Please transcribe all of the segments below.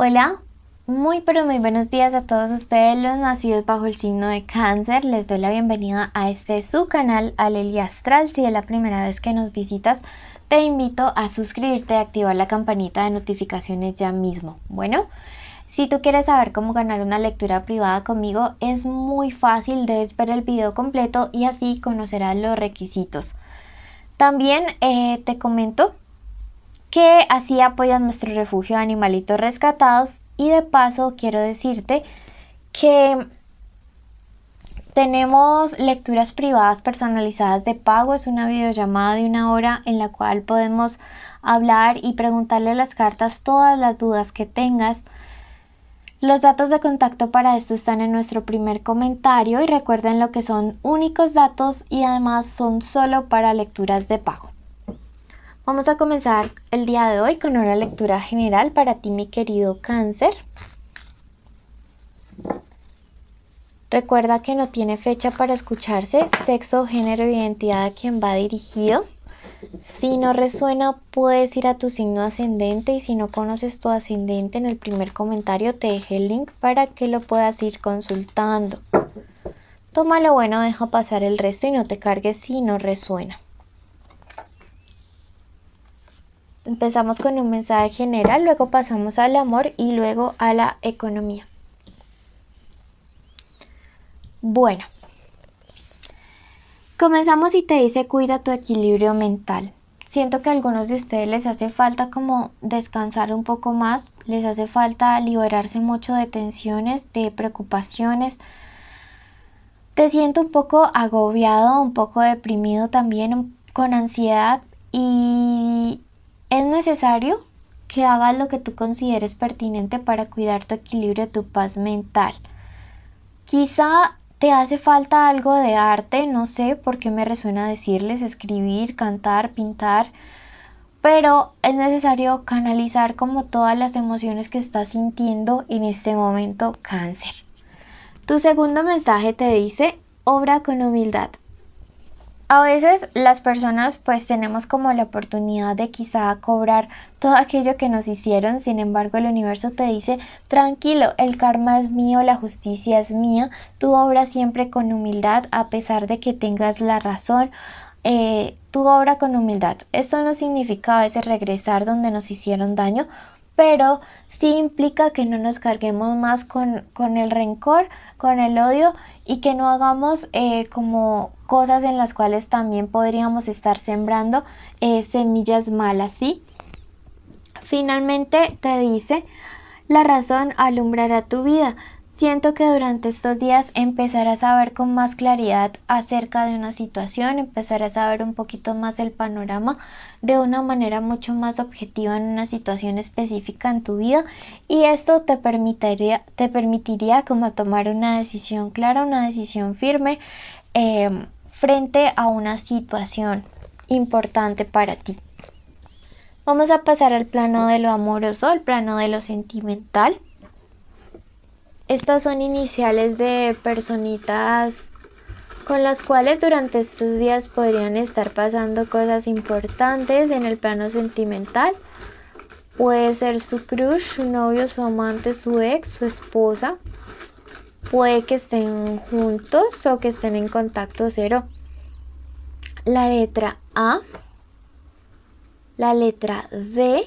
Hola, muy pero muy buenos días a todos ustedes los nacidos bajo el signo de Cáncer. Les doy la bienvenida a este su canal Alelia Astral. Si es la primera vez que nos visitas, te invito a suscribirte y activar la campanita de notificaciones ya mismo. Bueno, si tú quieres saber cómo ganar una lectura privada conmigo, es muy fácil, debes ver el video completo y así conocerás los requisitos. También te comento que así apoyan nuestro refugio de animalitos rescatados, y de paso quiero decirte que tenemos lecturas privadas personalizadas de pago. Es una videollamada de 1 hora en la cual podemos hablar y preguntarle a las cartas todas las dudas que tengas. Los datos de contacto para esto están en nuestro primer comentario y recuerden lo que son únicos datos y además son solo para lecturas de pago. Vamos a comenzar el día de hoy con una lectura general para ti, mi querido Cáncer. Recuerda que no tiene fecha para escucharse, sexo, género e identidad a quien va dirigido. Si no resuena, puedes ir a tu signo ascendente, y si no conoces tu ascendente, en el primer comentario te dejé el link para que lo puedas ir consultando. Toma lo bueno, deja pasar el resto y no te cargues si no resuena. Empezamos con un mensaje general, luego pasamos al amor y luego a la economía. Bueno, comenzamos y te dice: cuida tu equilibrio mental. Siento que a algunos de ustedes les hace falta como descansar un poco más, les hace falta liberarse mucho de tensiones, de preocupaciones. Te siento un poco agobiado, un poco deprimido también, con ansiedad, y es necesario que hagas lo que tú consideres pertinente para cuidar tu equilibrio, tu paz mental. Quizá te hace falta algo de arte, no sé por qué me resuena decirles escribir, cantar, pintar, pero es necesario canalizar como todas las emociones que estás sintiendo en este momento, Cáncer. Tu segundo mensaje te dice: obra con humildad. A veces las personas pues tenemos como la oportunidad de quizá cobrar todo aquello que nos hicieron. Sin embargo, el universo te dice: tranquilo, el karma es mío, la justicia es mía, tú obra siempre con humildad a pesar de que tengas la razón. Tú obra con humildad. Esto no significa a veces regresar donde nos hicieron daño, pero sí implica que no nos carguemos más con el rencor, con el odio, y que no hagamos como cosas en las cuales también podríamos estar sembrando semillas malas, ¿sí? Finalmente te dice: la razón alumbrará tu vida. Siento que durante estos días empezarás a ver con más claridad acerca de una situación, empezarás a ver un poquito más el panorama de una manera mucho más objetiva en una situación específica en tu vida, y esto te permitiría como tomar una decisión clara, una decisión firme frente a una situación importante para ti. Vamos a pasar al plano de lo amoroso, al plano de lo sentimental. Estas son iniciales de personitas con las cuales durante estos días podrían estar pasando cosas importantes en el plano sentimental. Puede ser su crush, su novio, su amante, su ex, su esposa. Puede que estén juntos o que estén en contacto cero. La letra A, la letra D,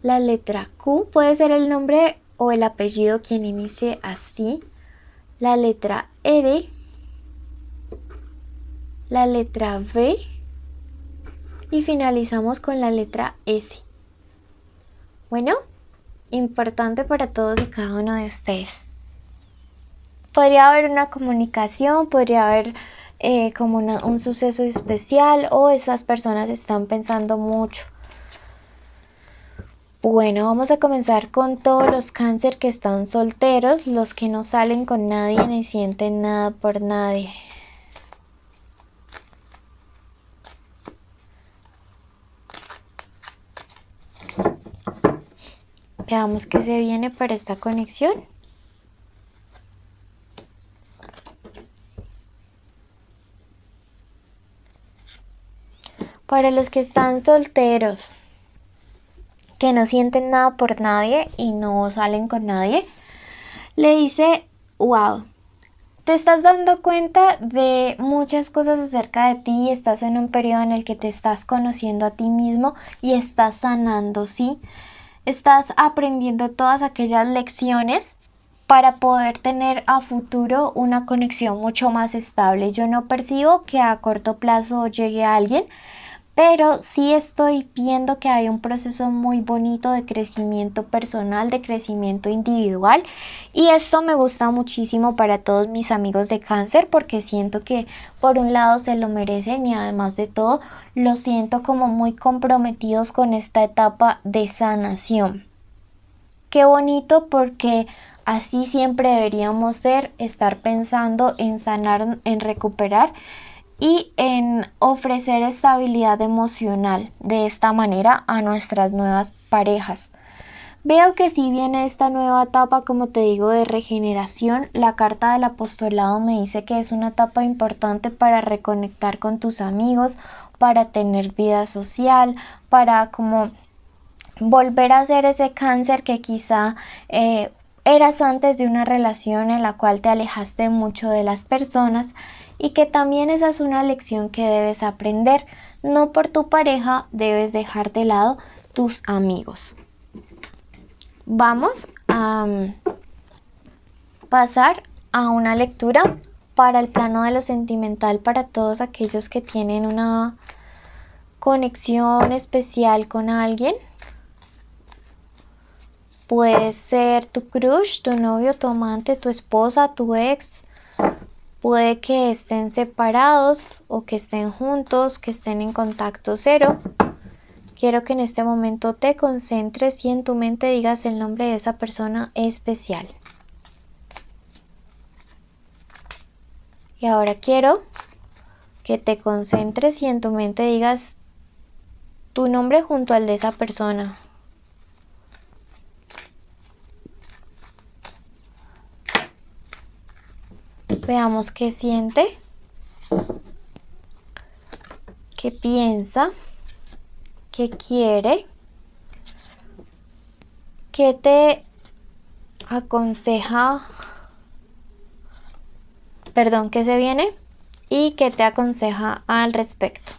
la letra Q, puede ser el nombre o el apellido quien inicie así, la letra R, la letra V y finalizamos con la letra S. Bueno, importante para todos y cada uno de ustedes. Podría haber una comunicación, podría haber como un suceso especial, o esas personas están pensando mucho. Bueno, vamos a comenzar con todos los Cáncer que están solteros, los que no salen con nadie ni sienten nada por nadie. Veamos qué se viene para esta conexión. Para los que están solteros, que no sienten nada por nadie y no salen con nadie, le dice, wow, te estás dando cuenta de muchas cosas acerca de ti, estás en un periodo en el que te estás conociendo a ti mismo y estás sanando, ¿sí? Estás aprendiendo todas aquellas lecciones para poder tener a futuro una conexión mucho más estable. Yo no percibo que a corto plazo llegue a alguien, pero sí estoy viendo que hay un proceso muy bonito de crecimiento personal, de crecimiento individual, y esto me gusta muchísimo para todos mis amigos de cáncer porque siento que por un lado se lo merecen y además de todo los siento como muy comprometidos con esta etapa de sanación. Qué bonito porque así siempre deberíamos ser, estar pensando en sanar, en recuperar y en ofrecer estabilidad emocional de esta manera a nuestras nuevas parejas. Veo que si viene esta nueva etapa, como te digo, de regeneración, la carta del apostolado me dice que es una etapa importante para reconectar con tus amigos, para tener vida social, para como volver a ser ese cáncer que quizá eras antes de una relación en la cual te alejaste mucho de las personas, y que también esa es una lección que debes aprender. No por tu pareja debes dejar de lado tus amigos. Vamos a pasar a una lectura para el plano de lo sentimental para todos aquellos que tienen una conexión especial con alguien. Puede ser tu crush, tu novio, tu amante, tu esposa, tu ex. Puede que estén separados o que estén juntos, que estén en contacto cero. Quiero que en este momento te concentres y en tu mente digas el nombre de esa persona especial. Y ahora quiero que te concentres y en tu mente digas tu nombre junto al de esa persona. Veamos qué siente, qué piensa, qué quiere, qué te aconseja, qué se viene y qué te aconseja al respecto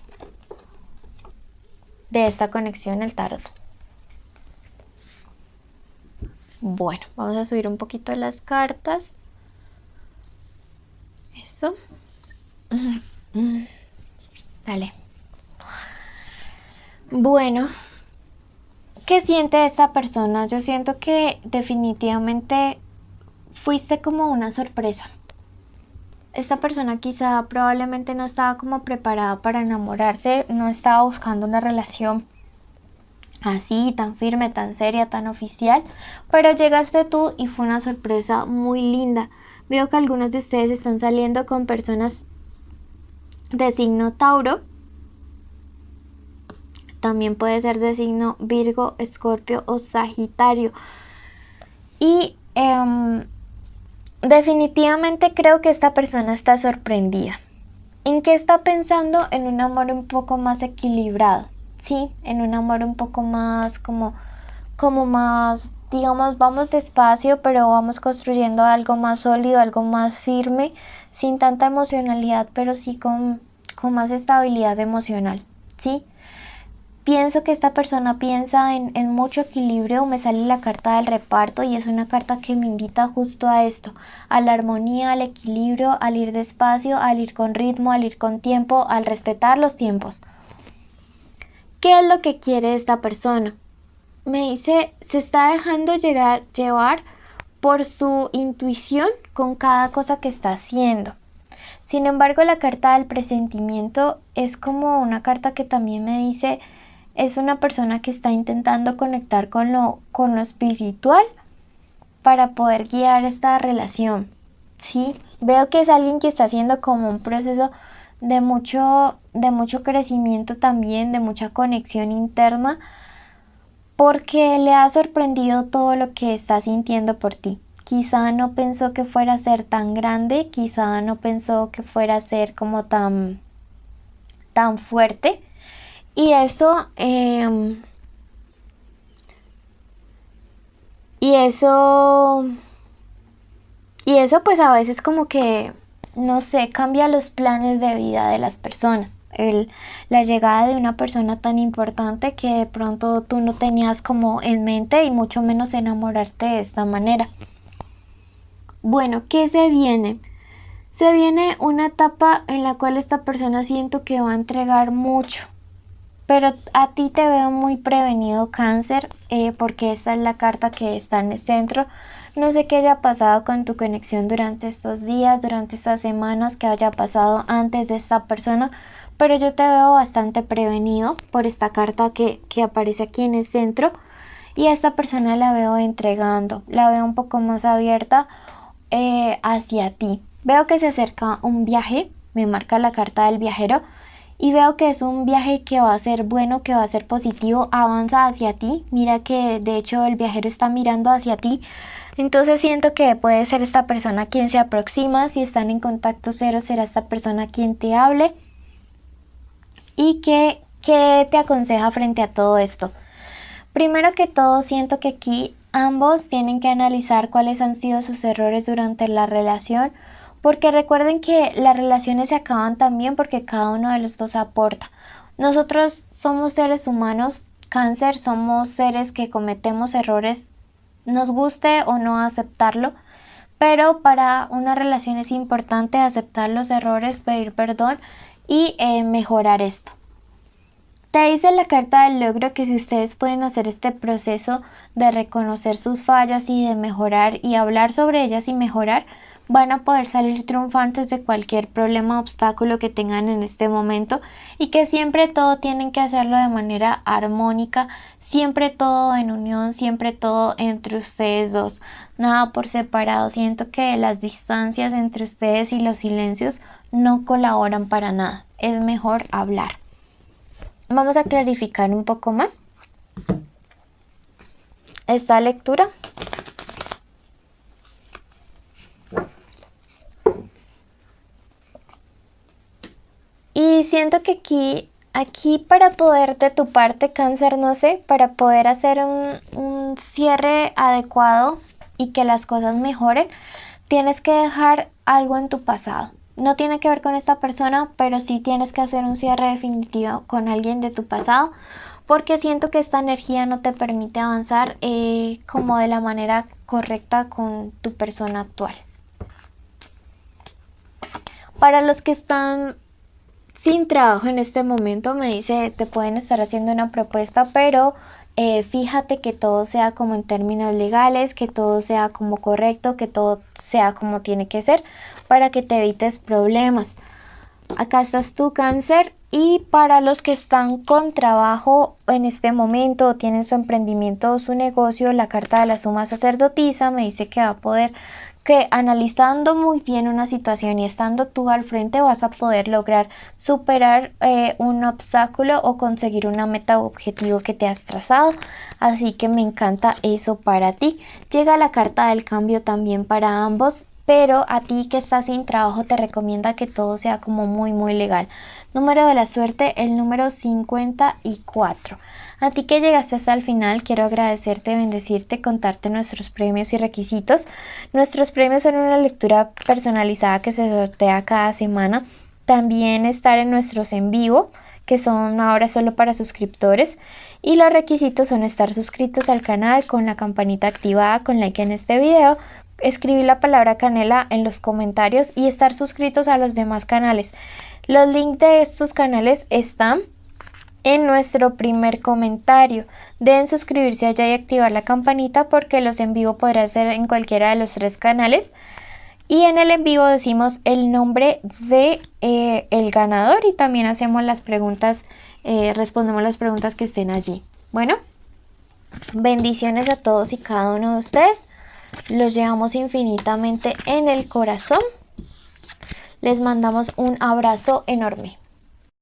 de esta conexión al tarot. Bueno, vamos a subir un poquito las cartas. Eso. Dale. Bueno, ¿qué siente esta persona? Yo siento que definitivamente fuiste como una sorpresa. Esta persona quizá probablemente no estaba como preparada para enamorarse, no estaba buscando una relación así, tan firme, tan seria, tan oficial, pero llegaste tú y fue una sorpresa muy linda. Veo que algunos de ustedes están saliendo con personas de signo Tauro, también puede ser de signo Virgo, Escorpio o Sagitario. Y definitivamente creo que esta persona está sorprendida. ¿En qué está pensando? En un amor un poco más equilibrado, ¿sí? En un amor un poco más como más, digamos, vamos despacio, pero vamos construyendo algo más sólido, algo más firme, sin tanta emocionalidad, pero sí con más estabilidad emocional, ¿sí? Pienso que esta persona piensa en mucho equilibrio. Me sale la carta del reparto y es una carta que me invita justo a esto, a la armonía, al equilibrio, al ir despacio, al ir con ritmo, al ir con tiempo, al respetar los tiempos. ¿Qué es lo que quiere esta persona? Me dice, se está dejando llevar por su intuición con cada cosa que está haciendo. Sin embargo, la carta del presentimiento es como una carta que también me dice, es una persona que está intentando conectar con lo espiritual para poder guiar esta relación, ¿sí? Veo que es alguien que está haciendo como un proceso de mucho crecimiento también, de mucha conexión interna, porque le ha sorprendido todo lo que está sintiendo por ti. Quizá no pensó que fuera a ser tan grande, quizá no pensó que fuera a ser como tan fuerte. Y eso Y eso, y eso pues a veces como que, no sé, cambia los planes de vida de las personas. La llegada de una persona tan importante que de pronto tú no tenías como en mente y mucho menos enamorarte de esta manera. Bueno, ¿qué se viene? Se viene una etapa en la cual esta persona siento que va a entregar mucho, pero a ti te veo muy prevenido, Cáncer, porque esta es la carta que está en el centro. No sé qué haya pasado con tu conexión durante estos días, durante estas semanas, que haya pasado antes de esta persona, pero yo te veo bastante prevenido por esta carta que aparece aquí en el centro, y a esta persona la veo entregando, la veo un poco más abierta hacia ti. Veo que se acerca un viaje, me marca la carta del viajero, y veo que es un viaje que va a ser bueno, que va a ser positivo, avanza hacia ti. Mira que de hecho el viajero está mirando hacia ti. Entonces siento que puede ser esta persona quien se aproxima. Si están en contacto cero, será esta persona quien te hable. ¿Y qué te aconseja frente a todo esto? Primero que todo, siento que aquí ambos tienen que analizar cuáles han sido sus errores durante la relación, porque recuerden que las relaciones se acaban también porque cada uno de los dos aporta. Nosotros somos seres humanos, Cáncer, somos seres que cometemos errores, nos guste o no aceptarlo, pero para una relación es importante aceptar los errores, pedir perdón y mejorar esto. Te dice la carta del logro que si ustedes pueden hacer este proceso de reconocer sus fallas y de mejorar y hablar sobre ellas y mejorar, van a poder salir triunfantes de cualquier problema o obstáculo que tengan en este momento, y que siempre todo tienen que hacerlo de manera armónica, siempre todo en unión, siempre todo entre ustedes dos, nada por separado. Siento que las distancias entre ustedes y los silencios no colaboran para nada, es mejor hablar. Vamos a clarificar un poco más esta lectura. Y siento que aquí para poder de tu parte, Cáncer, no sé, para poder hacer un cierre adecuado y que las cosas mejoren, tienes que dejar algo en tu pasado. No tiene que ver con esta persona, pero sí tienes que hacer un cierre definitivo con alguien de tu pasado, porque siento que esta energía no te permite avanzar como de la manera correcta con tu persona actual. Para los que están sin trabajo en este momento, me dice, te pueden estar haciendo una propuesta, pero fíjate que todo sea como en términos legales, que todo sea como correcto, que todo sea como tiene que ser, para que te evites problemas. Acá estás tú, Cáncer. Y para los que están con trabajo en este momento o tienen su emprendimiento o su negocio, la carta de la suma sacerdotisa me dice que va a poder, que analizando muy bien una situación y estando tú al frente, vas a poder lograr superar un obstáculo o conseguir una meta o objetivo que te has trazado. Así que me encanta eso para ti. Llega la carta del cambio también para ambos, pero a ti que estás sin trabajo te recomienda que todo sea como muy legal. Número de la suerte, el número 54. A ti que llegaste hasta el final, quiero agradecerte, bendecirte, contarte nuestros premios y requisitos. Nuestros premios son una lectura personalizada que se sortea cada semana. También estar en nuestros en vivo, que son ahora solo para suscriptores. Y los requisitos son estar suscritos al canal con la campanita activada, con like en este video, escribir la palabra canela en los comentarios y estar suscritos a los demás canales. Los links de estos canales están en nuestro primer comentario. Deben suscribirse allá y activar la campanita porque los en vivo podrán ser en cualquiera de los 3 canales. Y en el en vivo decimos el nombre de el ganador y también hacemos las preguntas, respondemos las preguntas que estén allí. Bueno, bendiciones a todos y cada uno de ustedes. Los llevamos infinitamente en el corazón. Les mandamos un abrazo enorme.